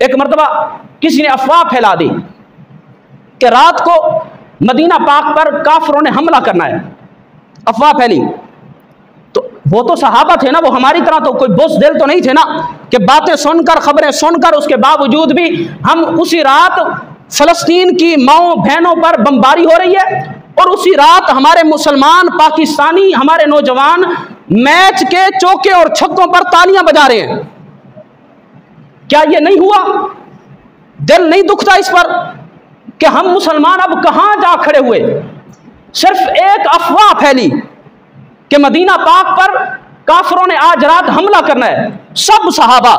ایک مرتبہ کسی نے افواہ پھیلا دی کہ رات کو مدینہ پاک پر کافروں نے حملہ کرنا ہے، افواہ پھیلی، تو وہ تو صحابہ تھے نا، وہ ہماری طرح تو کوئی بزدل تو نہیں تھے نا کہ باتیں سن کر، خبریں سن کر اس کے باوجود بھی ہم اسی رات فلسطین کی ماؤں بہنوں پر بمباری ہو رہی ہے اور اسی رات ہمارے مسلمان پاکستانی ہمارے نوجوان میچ کے چوکے اور چھکوں پر تالیاں بجا رہے ہیں، کیا یہ نہیں ہوا؟ دل نہیں دکھتا اس پر کہ ہم مسلمان اب کہاں جا کھڑے ہوئے؟ صرف ایک افواہ پھیلی کہ مدینہ پاک پر کافروں نے آج رات حملہ کرنا ہے، سب صحابہ،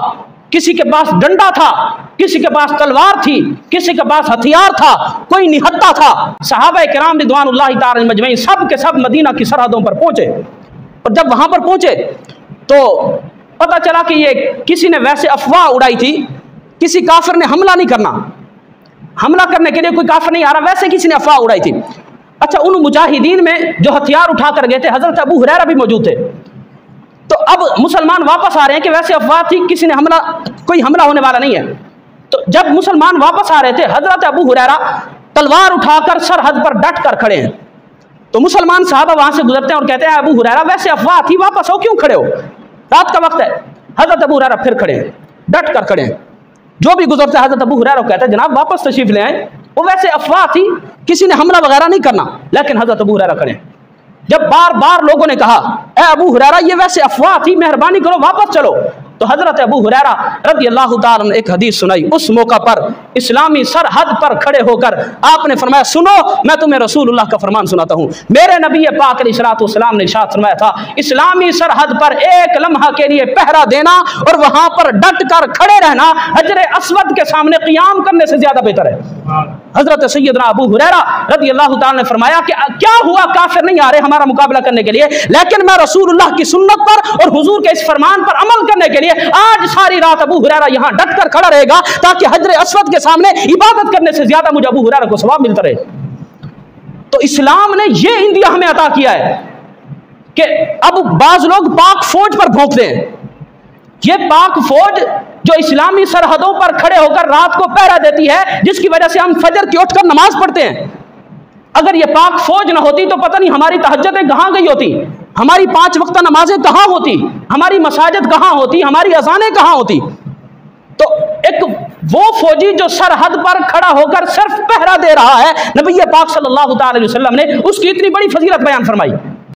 کسی کے پاس ڈنڈا تھا، کسی کے پاس تلوار تھی، کسی کے پاس ہتھیار تھا، کوئی نہتہ تھا، صحابہ کرام رضوان اللہ تعالی مجمعین سب کے سب مدینہ کی سرحدوں پر پہنچے، اور جب وہاں پر پہنچے تو پتہ چلا کہ یہ کسی نے ویسے افواہ اڑائی تھی، کسی کافر نے حملہ نہیں کرنا، حملہ کرنے کے لیے کوئی کافر نہیں آ رہا، ویسے کسی نے افواہ اڑائی تھی۔ اچھا، ان مجاہدین میں جو ہتھیار اٹھا کر گئے تھے حضرت ابو ہریرہ بھی موجود تھے، تو اب مسلمان واپس آ رہے ہیں کہ ویسے افواہ تھی، کسی نے کوئی حملہ ہونے والا نہیں ہے، تو جب مسلمان واپس آ رہے تھے حضرت ابو ہریرہ تلوار اٹھا کر سرحد پر ڈٹ کر کھڑے ہیں، تو مسلمان صحابہ وہاں سے گزرتے ہیں اور کہتے ہیں ابو ہریرہ ویسے افواہ تھی، واپس ہو، کیوں کھڑے ہو، رات کا وقت ہے۔ حضرت ابو ہریرہ پھر کھڑے ہیں، ڈٹ کر کھڑے ہیں، جو بھی گزرتے حضرت ابو ہریرہ کو کہتے ہیں جناب واپس تشریف لے آئیں، وہ ویسے افواہ تھی، کسی نے حملہ وغیرہ نہیں کرنا، لیکن حضرت ابو ہریرہ کھڑے ہیں۔ جب بار بار لوگوں نے کہا اے ابو ہریرہ یہ ویسے افواہ تھی، مہربانی کرو واپس چلو، تو حضرت ابو ہریرہ رضی اللہ تعالیٰ نے ایک حدیث سنائی۔ اس موقع پر اسلامی سرحد پر کھڑے ہو کر آپ نے فرمایا سنو میں تمہیں رسول اللہ کا فرمان سناتا ہوں، میرے نبی پاک علیہ الصلوۃ والسلام نے ارشاد فرمایا تھا اسلامی سرحد پر ایک لمحہ کے لیے پہرا دینا اور وہاں پر ڈٹ کر کھڑے رہنا حجر اسود کے سامنے قیام کرنے سے زیادہ بہتر ہے۔ حضرت سیدنا ابو ہریرہ رضی اللہ تعالیٰ نے فرمایا کہ کیا ہوا کافر نہیں آ رہے ہمارا مقابلہ کرنے کے لیے، لیکن میں رسول اللہ کی سنت پر اور حضور کے اس فرمان پر عمل کرنے کے لیے آج ساری رات ابو ہریرہ یہاں ڈٹ کر کھڑا رہے گا تاکہ حجر اسود کے سامنے عبادت کرنے سے زیادہ مجھے ابو ہریرہ کو ثواب ملتا رہے۔ تو اسلام نے یہ اندیا ہمیں عطا کیا ہے کہ اب بعض لوگ پاک فوج پر بھونکتے ہیں، یہ پاک فوج جو اسلامی سرحدوں پر کھڑے ہو کر رات کو پہرا دیتی ہے، جس کی وجہ سے ہم فجر کی اٹھ کر نماز پڑھتے ہیں، اگر یہ پاک فوج نہ ہوتی تو پتہ نہیں ہماری تہجدیں کہاں گئی ہوتی، ہماری 5 وقتہ نمازیں کہاں ہوتی، ہماری مساجد کہاں ہوتی، ہماری اذانیں کہاں ہوتی۔ تو ایک وہ فوجی جو سرحد پر کھڑا ہو کر صرف پہرا دے رہا ہے، نبی پاک صلی اللہ تعالی علیہ وسلم نے اس کی اتنی بڑی فضیلت بیان فرمائی۔